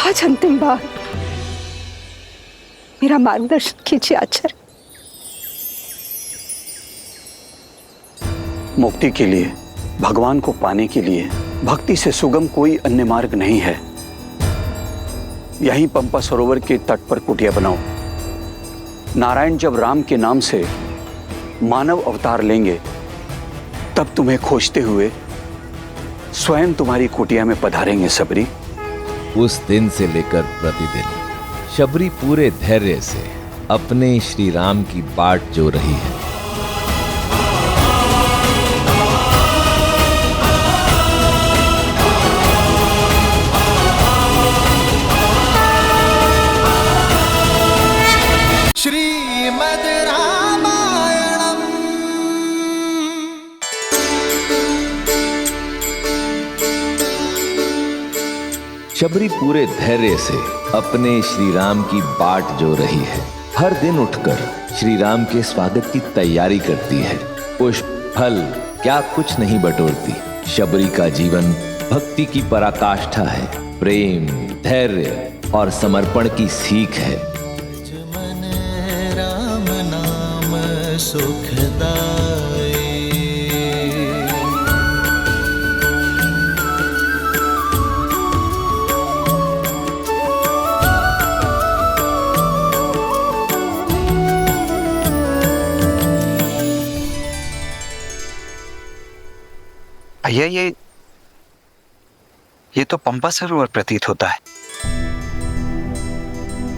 आज अंतिम बार मेरा मार्गदर्शन कीजिए आचार्य। मुक्ति के लिए, भगवान को पाने के लिए भक्ति से सुगम कोई अन्य मार्ग नहीं है। यहीं पंपा सरोवर के तट पर कुटिया बनाओ। नारायण जब राम के नाम से मानव अवतार लेंगे, तब तुम्हें खोजते हुए स्वयं तुम्हारी कुटिया में पधारेंगे शबरी। उस दिन से लेकर प्रतिदिन शबरी पूरे धैर्य से अपने श्री राम की बाट जो रही है। श्रीमद् रामायणम्। शबरी पूरे धैर्य से अपने श्री राम की बाट जो रही है। हर दिन उठकर श्री राम के स्वागत की तैयारी करती है। पुष्प फल क्या कुछ नहीं बटोरती। शबरी का जीवन भक्ति की पराकाष्ठा है, प्रेम, धैर्य और समर्पण की सीख है। राम नाम सुखदाई। भैया ये तो पंपा सरोवर प्रतीत होता है।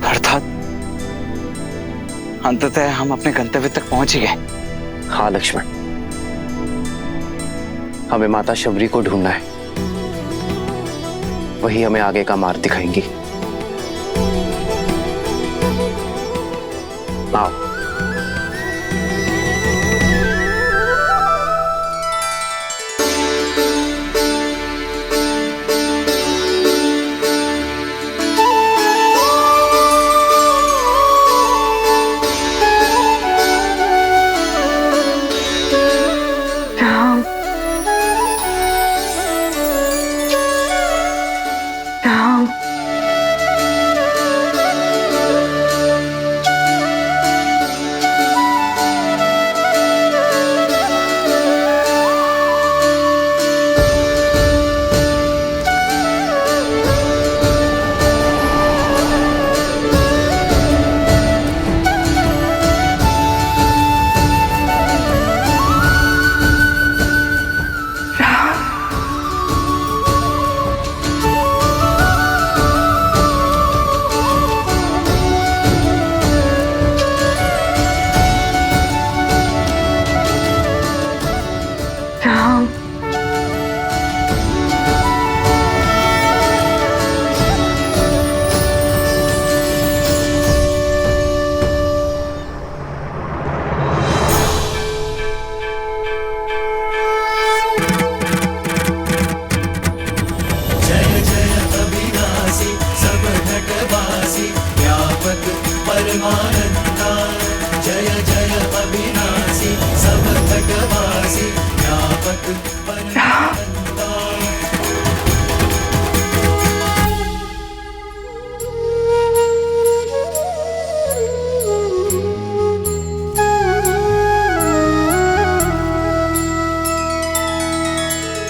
अर्थात अंततः हम अपने गंतव्य तक पहुंच ही गए। हाँ लक्ष्मण, हमें माता शबरी को ढूंढना है, वही हमें आगे का मार्ग दिखाएंगी। आओ।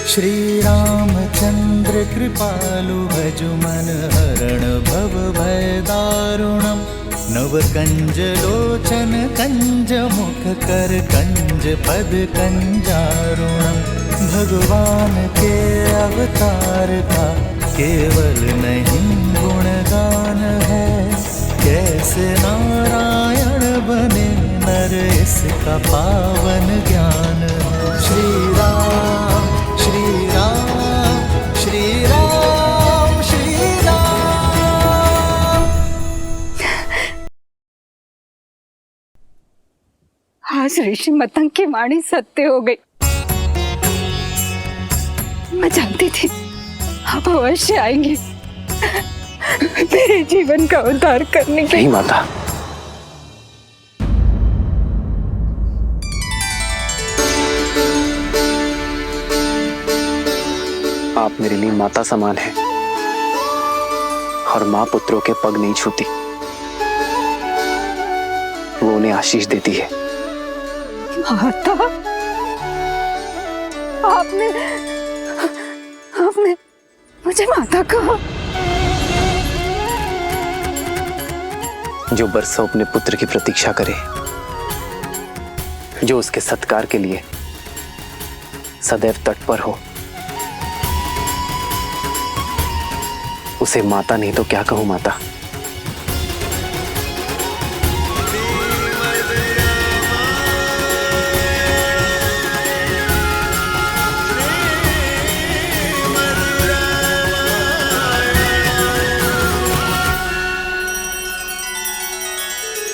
श्री रामचंद्र कृपालु भजु मन हरण भव भय दारुणम। नव कंज लोचन कंज मुख कर कंज पद कंजारुणम। भगवान के अवतार का केवल नहीं गुणगान है, कैसे नारायण बने नर इसका पावन ज्ञान है। श्री राम श्री राम श्री राम श्री राम। आज ऋषि मतंग की वाणी सत्य हो गई। मैं जानती थी आप अवश्य आएंगे मेरे जीवन का उद्धार करने के लिए। नहीं माता, आप मेरे लिए माता समान हैं और मां पुत्रों के पग नहीं छूती, वो उन्हें आशीष देती है। माता, आपने मुझे माता कहा। जो बरसों अपने पुत्र की प्रतीक्षा करे, जो उसके सत्कार के लिए सदैव तत्पर हो, उसे माता नहीं तो क्या कहूं माता।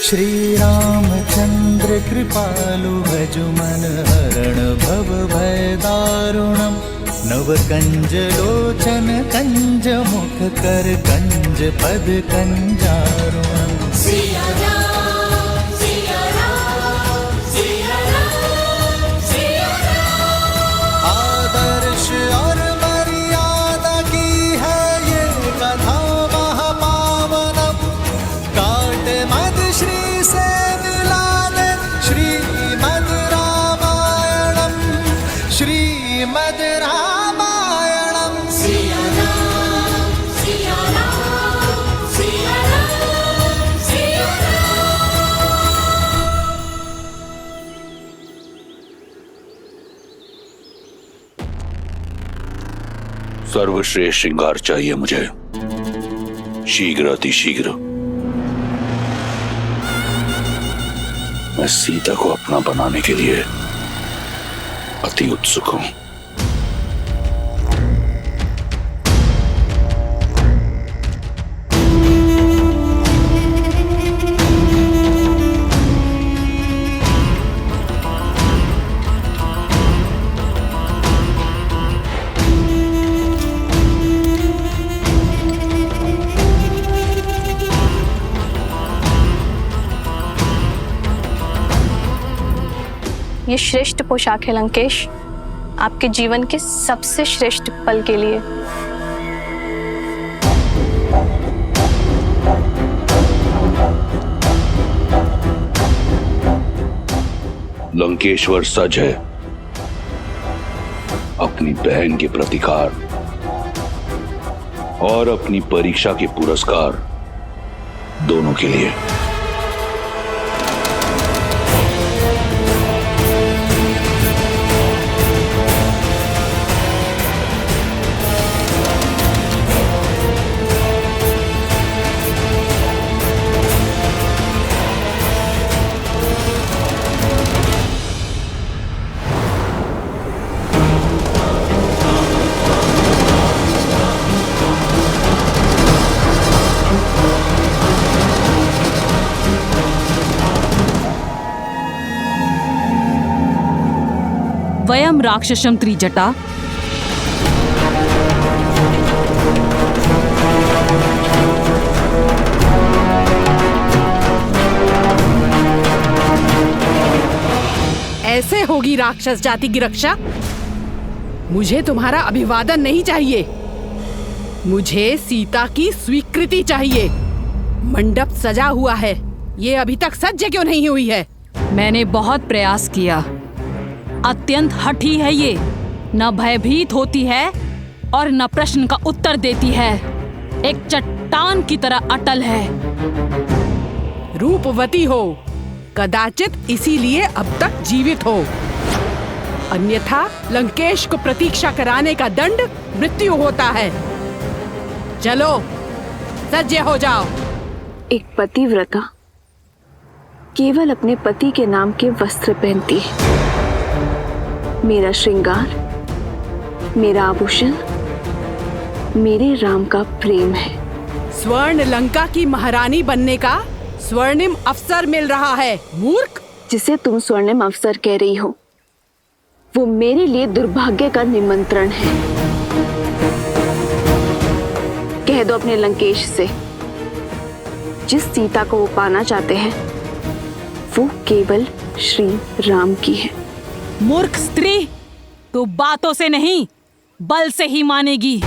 श्री रामचंद्र कृपालु भजु मन हरण भव भय दारुणम। नव कंज लोचन कंज मुख कर कंज पद कंजारुणम। सिया राम सर्वश्रेष्ठ श्रृंगार चाहिए मुझे, शीघ्र अतिशीघ्र। मैं सीता को अपना बनाने के लिए अति उत्सुक हूं। ये श्रेष्ठ पोशाक है लंकेश, आपके जीवन के सबसे श्रेष्ठ पल के लिए। लंकेश्वर सज है अपनी बहन के प्रतिकार और अपनी परीक्षा के पुरस्कार दोनों के लिए। वयम राक्षसम त्रिजटा ऐसे होगी राक्षस जाति की रक्षा? मुझे तुम्हारा अभिवादन नहीं चाहिए, मुझे सीता की स्वीकृति चाहिए। मंडप सजा हुआ है, ये अभी तक सज्ज क्यों नहीं हुई है? मैंने बहुत प्रयास किया। अत्यंत हठी है ये, न भयभीत होती है और न प्रश्न का उत्तर देती है, एक चट्टान की तरह अटल है। रूपवती हो, कदाचित इसीलिए अब तक जीवित हो, अन्यथा लंकेश को प्रतीक्षा कराने का दंड मृत्यु होता है। चलो सज्ज हो जाओ। एक पतिव्रता केवल अपने पति के नाम के वस्त्र पहनती है। मेरा श्रृंगार, मेरा आभूषण, मेरे राम का प्रेम है। स्वर्ण लंका की महारानी बनने का स्वर्णिम अवसर मिल रहा है, मूर्ख। जिसे तुम स्वर्णिम अवसर कह रही हो, वो मेरे लिए दुर्भाग्य का निमंत्रण है। कह दो अपने लंकेश से, जिस सीता को वो पाना चाहते हैं वो केवल श्री राम की है। मूर्ख स्त्री, तू बातों से नहीं बल से ही मानेगी।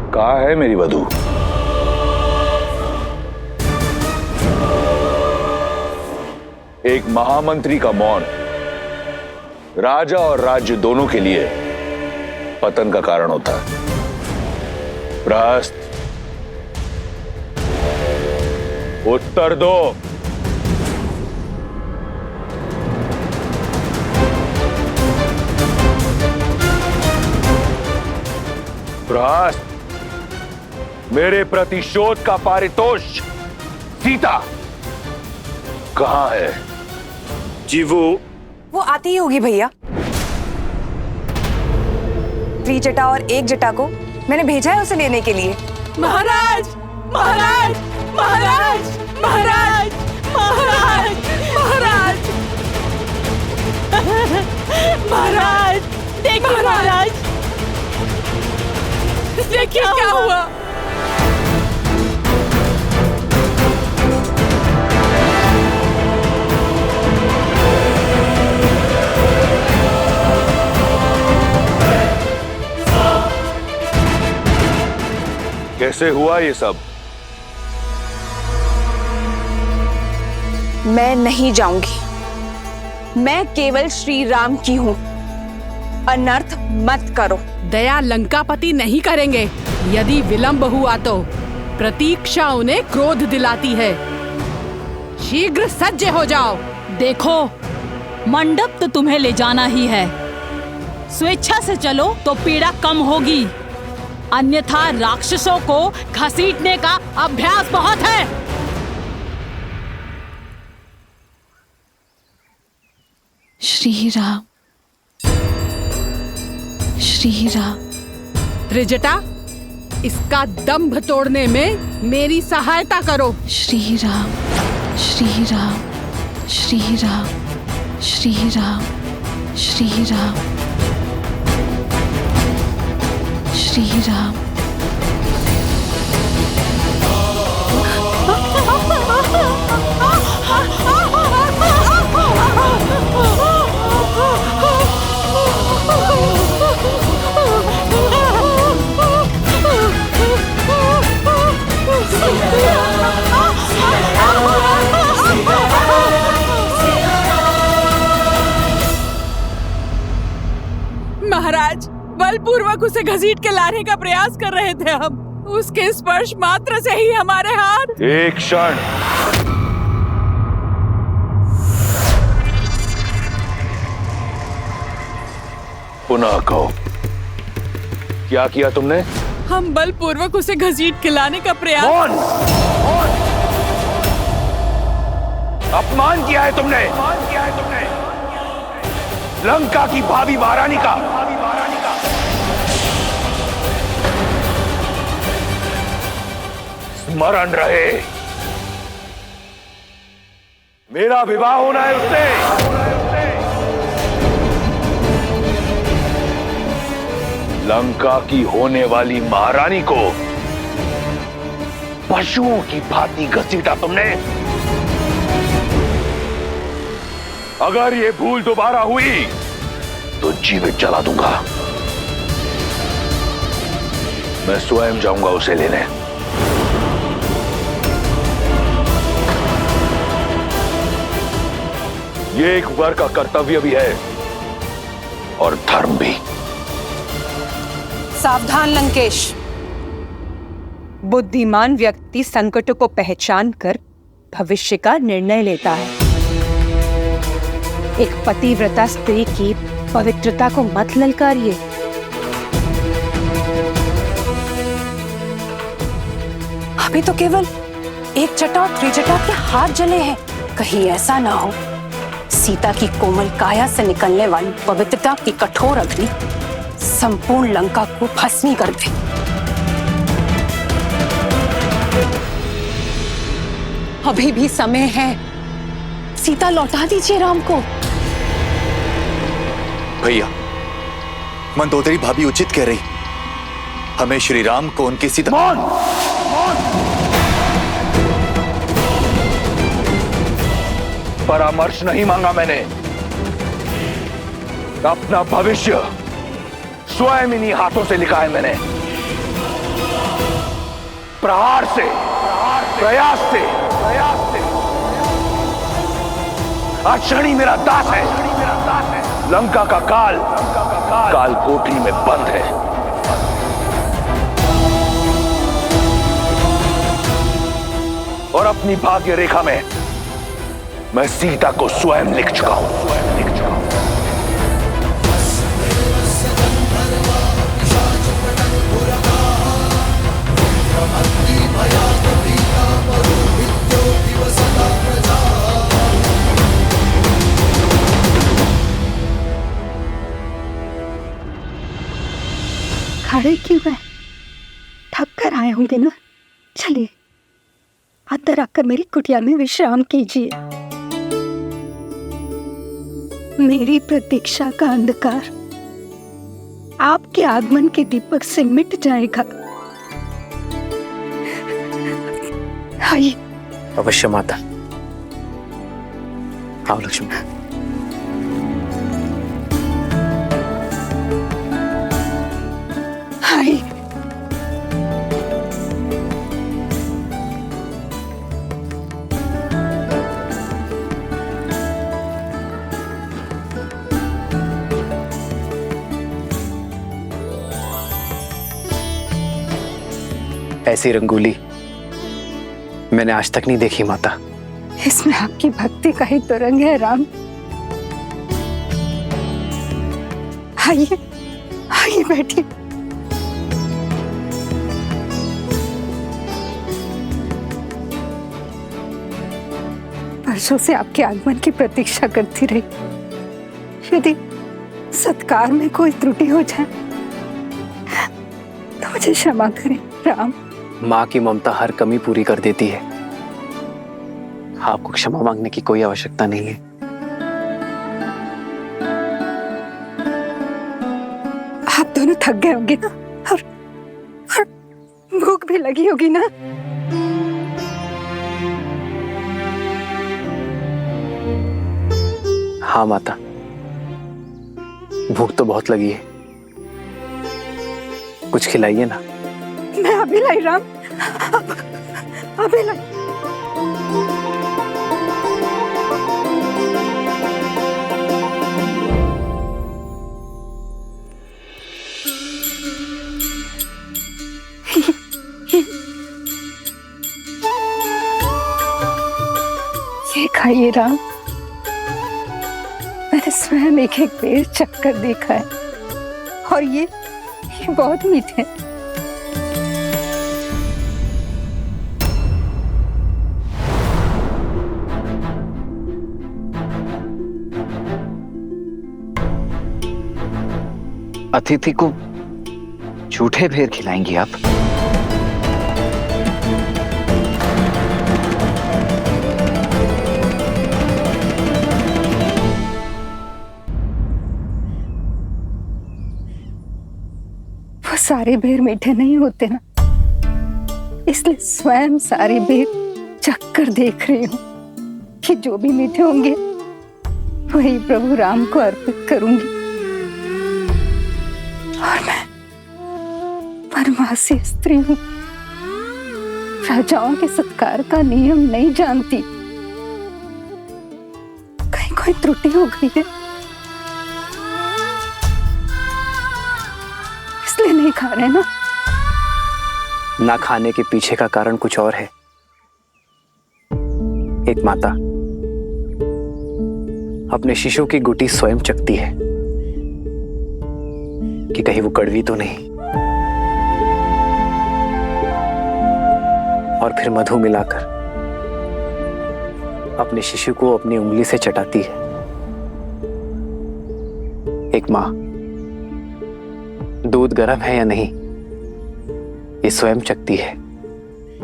कहाँ है मेरी वधू? एक महामंत्री का मौन राजा और राज्य दोनों के लिए पतन का कारण होता है। प्रहस्त, उत्तर दो। प्रहस्त, मेरे प्रतिशोध का पारितोष सीता कहां है? जी वो आती ही होगी भैया। त्रिजटा और एक जटा को मैंने भेजा है उसे लेने के लिए। महाराज, महाराज, महाराज, महाराज, महाराज, महाराज, महाराज, देखिए महाराज। देखिए क्या हुआ। कैसे हुआ ये सब? मैं नहीं जाऊंगी। मैं केवल श्री राम की हूं। अनर्थ मत करो। दया लंकापति नहीं करेंगे। यदि विलंब हुआ तो प्रतीक्षा उन्हें क्रोध दिलाती है। शीघ्र सज्ज हो जाओ। देखो, मंडप तो तुम्हें ले जाना ही है। स्वेच्छा से चलो तो पीड़ा कम होगी, अन्यथा राक्षसों को घसीटने का अभ्यास बहुत है। श्री राम, श्री राम। त्रिजटा, इसका दंभ तोड़ने में मेरी सहायता करो। श्री राम, श्री राम, श्री राम, श्री राम, श्री राम, श्री राम। महाराज, बलपूर्वक उसे घसीट के लाने का प्रयास कर रहे थे हम। उसके स्पर्श मात्र से ही हमारे हाथ। एक क्षण। पुनः कहो, क्या किया तुमने? हम बलपूर्वक उसे घसीट के लाने का प्रयास। कौन? अपमान किया है तुमने। लंका की भावी महारानी का। स्मरण रहे, मेरा विवाह होना है उससे। लंका की होने वाली महारानी को पशुओं की भांति घसीटा तुमने। अगर ये भूल दोबारा हुई तो जीवित जला दूंगा। मैं स्वयं जाऊंगा उसे लेने। ये एक वर का कर्तव्य भी है और धर्म भी। सावधान लंकेश। बुद्धिमान व्यक्ति संकटों को पहचान कर भविष्य का निर्णय लेता है। एक पतिव्रता स्त्री की पवित्रता को मत ललकारिए। अभी तो केवल एक जटा और त्रिजटा के हाथ जले हैं। कहीं ऐसा ना हो सीता की कोमल काया से निकलने वाली पवित्रता की कठोर अग्नि संपूर्ण लंका को भस्मी कर दे। अभी भी समय है। सीता लौटा दीजिए राम को। भैया, मंदोदरी भाभी उचित कह रही। हमें श्री राम को उनकी सीता। परामर्श नहीं मांगा मैंने। अपना भविष्य स्वयं इन्हीं हाथों से लिखा है मैंने। प्रहार से, प्रयास से। आज शनि मेरा दास है। लंका का काल कोठरी में बंद है। और अपनी भाग्य रेखा में मैं सीता को स्वयं लिख चुका हूं। खड़े क्यों हैं? थक कर आए होंगे ना। चलिए अंदर आकर मेरी कुटिया में विश्राम कीजिए। मेरी प्रतीक्षा का अंधकार आपके आगमन के दीपक से मिट जाएगा। आइए। अवश्य माता। आओ लक्ष्मी। आइए। ऐसी रंगोली मैंने आज तक नहीं देखी माता। इसमें आपकी भक्ति का ही तो रंग है राम। आइए आइए बैठिए। वर्षों से आपके आगमन की प्रतीक्षा करती रही। यदि सत्कार में कोई त्रुटि हो जाए तो मुझे क्षमा करें राम। माँ की ममता हर कमी पूरी कर देती है। आपको क्षमा मांगने की कोई आवश्यकता नहीं है। आप दोनों थक गए होंगे ना, और भूख भी लगी होगी ना। हाँ माता, भूख तो बहुत लगी है। कुछ खिलाइए ना। मैं अभी लाई राम, अभी लाई। ये खाइए राम। मैंने स्वयं एक एक पेड़ चखकर देखा है, और ये बहुत मीठे हैं। अतिथि को झूठे भेर खिलाएंगी आप? वो सारे बेर मीठे नहीं होते ना, इसलिए स्वयं सारे बेर चख कर देख रही हूँ कि जो भी मीठे होंगे वही प्रभु राम को अर्पित करूंगी। और मैं वनवासी स्त्री हूँ, राजाओं के सत्कार का नियम नहीं जानती। कहीं कोई त्रुटि हो गई है इसलिए नहीं खा रहे ना। ना खाने के पीछे का कारण कुछ और है। एक माता अपने शिशु की गुटी स्वयं चखती है कि कहीं वो कड़वी तो नहीं, और फिर मधु मिलाकर अपने शिशु को अपनी उंगली से चटाती है। एक माँ दूध गर्म है या नहीं ये स्वयं चखती है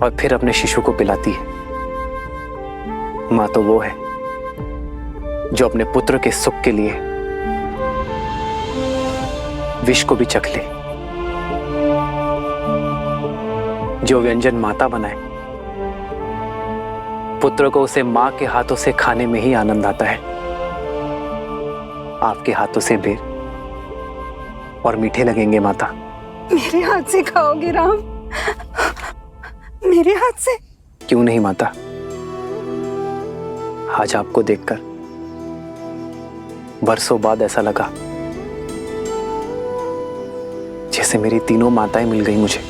और फिर अपने शिशु को पिलाती है। माँ तो वो है जो अपने पुत्र के सुख के लिए विष को भी चख ले। जो व्यंजन माता बनाए पुत्र को उसे मां के हाथों से खाने में ही आनंद आता है। आपके हाथों से बेर और मीठे लगेंगे माता। मेरे हाथ से खाओगे राम? मेरे हाथ से? क्यों नहीं माता। आज आपको देखकर बरसों बाद ऐसा लगा जैसे मेरी तीनों माताएं मिल गई मुझे।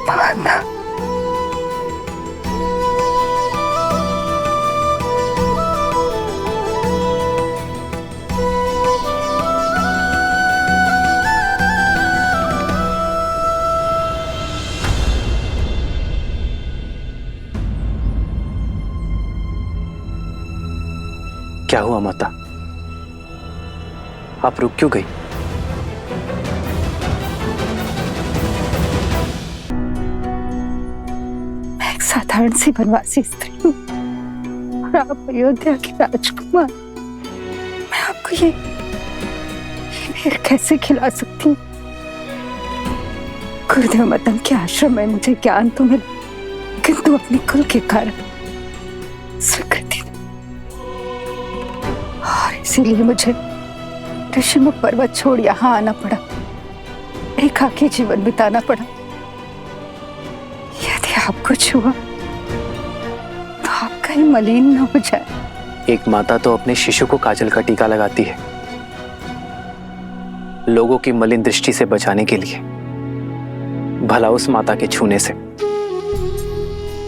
माता। क्या हुआ माता, आप रुक क्यों गई? मैं एक साधारण सी वनवासी स्त्री हूँ और आप अयोध्या के राजकुमार। मैं आपको ये फिर कैसे खिला सकती हूँ? गुरुदेव मदन के आश्रम में मुझे ज्ञान तो मिला, किंतु अपने कुल के कारण स्वीकृति नहीं। और इसीलिए मुझे ऋषिमुख पर्वत छोड़ यहाँ आना पड़ा, एकाकी जीवन बिताना पड़ा। यदि आपको छुआ तो आप कहीं मलिन न हो जाए। एक माता तो अपने शिशु को काजल का टीका लगाती है, लोगों की मलिन दृष्टि से बचाने के लिए। भला उस माता के छूने से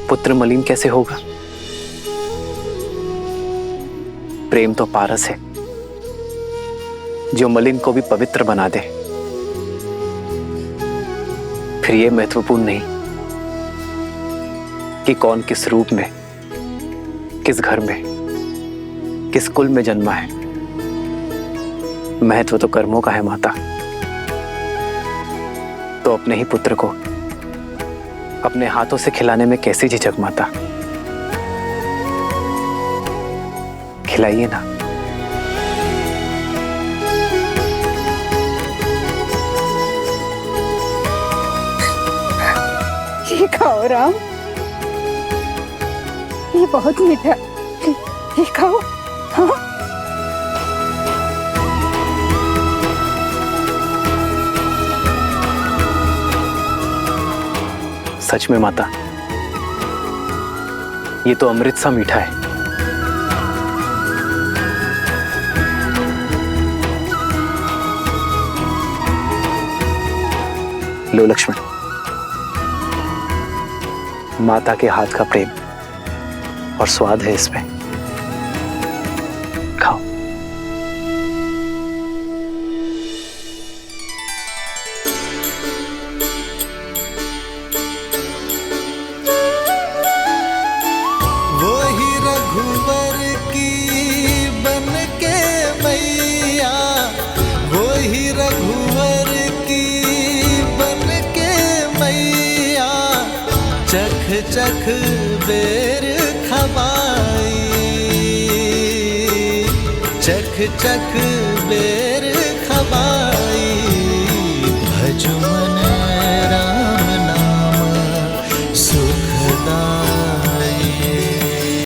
पुत्र मलिन कैसे होगा? प्रेम तो पारस है जो मलिन को भी पवित्र बना दे। फिर यह महत्वपूर्ण नहीं कि कौन किस रूप में, किस घर में, किस कुल में जन्मा है। महत्व तो कर्मों का है माता। तो अपने ही पुत्र को अपने हाथों से खिलाने में कैसे झिझक माता? खिलाइए ना। ये खाओ राम, ये बहुत मीठा, ये खाओ। हाँ? सच में माता, ये तो अमृत सा मीठा है। लो लक्ष्मण, माता के हाथ का प्रेम और स्वाद है इसमें, खाओ। वही रघुवर की बन के मैया, वही रघुवर की बन के मैया, चख चख बेर खबाई, चख चख बेर खबाई।